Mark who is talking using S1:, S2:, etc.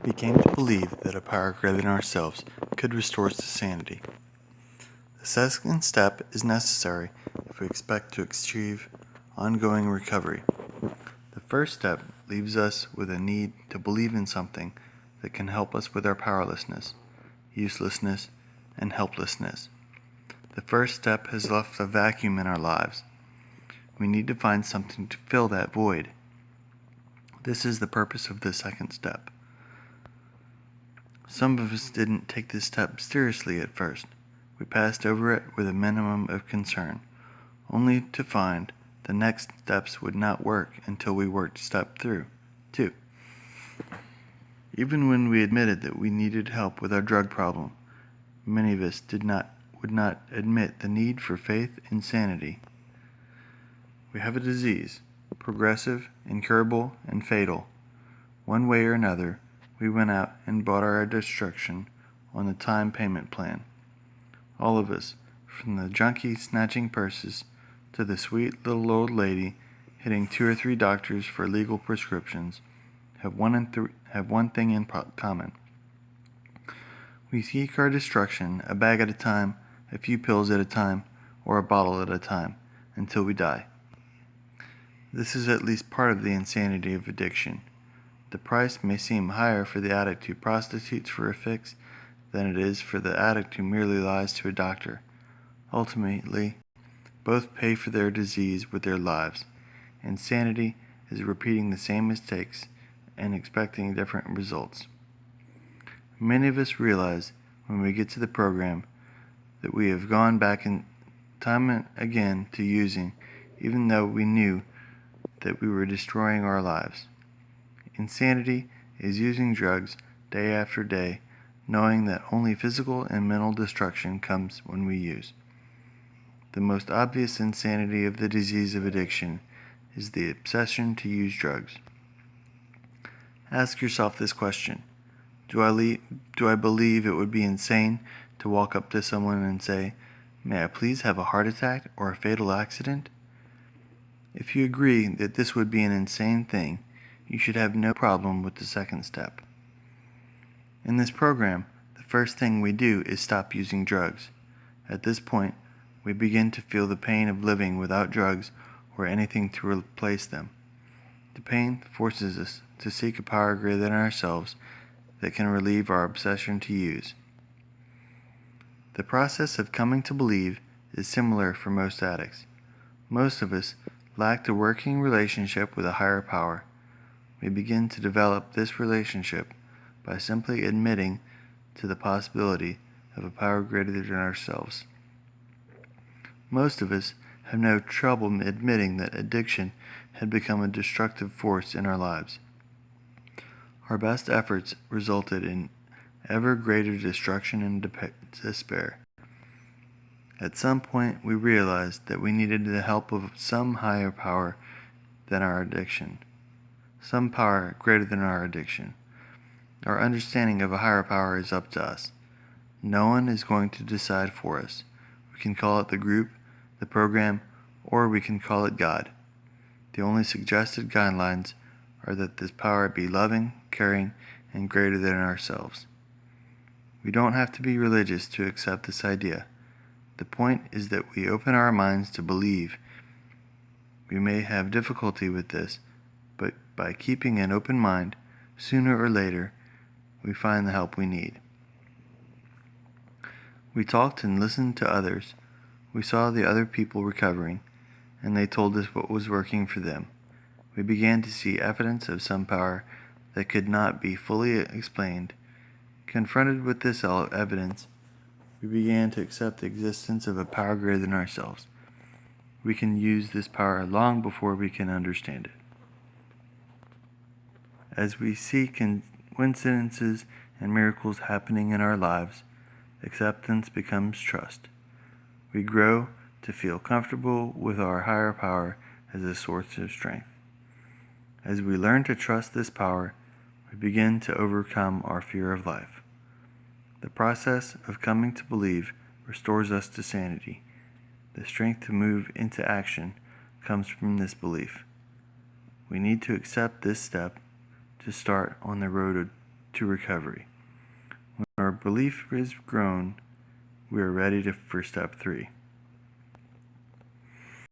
S1: We came to believe that a power greater than ourselves could restore us to sanity. The second step is necessary if we expect to achieve ongoing recovery. The first step leaves us with a need to believe in something that can help us with our powerlessness, uselessness, and helplessness. The first step has left a vacuum in our lives. We need to find something to fill that void. This is the purpose of the second step. Some of us didn't take this step seriously at first. We passed over it with a minimum of concern, only to find the next steps would not work until we worked step 2. Even when we admitted that we needed help with our drug problem, many of us would not admit the need for faith in sanity. We have a disease, progressive, incurable, and fatal. One way or another, we went out and bought our destruction on the time payment plan. All of us, from the junkie snatching purses to the sweet little old lady hitting 2 or 3 doctors for legal prescriptions, have one thing in common. We seek our destruction a bag at a time, a few pills at a time, or a bottle at a time, until we die. This is at least part of the insanity of addiction. The price may seem higher for the addict who prostitutes for a fix than it is for the addict who merely lies to a doctor. Ultimately, both pay for their disease with their lives. Insanity is repeating the same mistakes and expecting different results. Many of us realize when we get to the program that we have gone back in time and again to using, even though we knew that we were destroying our lives. Insanity is using drugs day after day, knowing that only physical and mental destruction comes when we use. The most obvious insanity of the disease of addiction is the obsession to use drugs. Ask yourself this question: Do I believe it would be insane to walk up to someone and say, "May I please have a heart attack or a fatal accident?" If you agree that this would be an insane thing, you should have no problem with the second step. In this program, the first thing we do is stop using drugs. At this point, we begin to feel the pain of living without drugs or anything to replace them. The pain forces us to seek a power greater than ourselves that can relieve our obsession to use. The process of coming to believe is similar for most addicts. Most of us lack a working relationship with a higher power. We begin to develop this relationship by simply admitting to the possibility of a power greater than ourselves. Most of us have no trouble admitting that addiction had become a destructive force in our lives. Our best efforts resulted in ever greater destruction and despair. At some point, we realized that we needed the help of some higher power than our addiction, some power greater than our addiction. Our understanding of a higher power is up to us. No one is going to decide for us. We can call it the group, the program, or we can call it God. The only suggested guidelines are that this power be loving, caring, and greater than ourselves. We don't have to be religious to accept this idea. The point is that we open our minds to believe. We may have difficulty with this, but by keeping an open mind, sooner or later, we find the help we need. We talked and listened to others. We saw the other people recovering, and they told us what was working for them. We began to see evidence of some power that could not be fully explained. Confronted with this evidence, we began to accept the existence of a power greater than ourselves. We can use this power long before we can understand it. As we see coincidences and miracles happening in our lives, acceptance becomes trust. We grow to feel comfortable with our higher power as a source of strength. As we learn to trust this power, we begin to overcome our fear of life. The process of coming to believe restores us to sanity. The strength to move into action comes from this belief. We need to accept this step to start on the road to recovery. When our belief is grown, we are ready for step 3.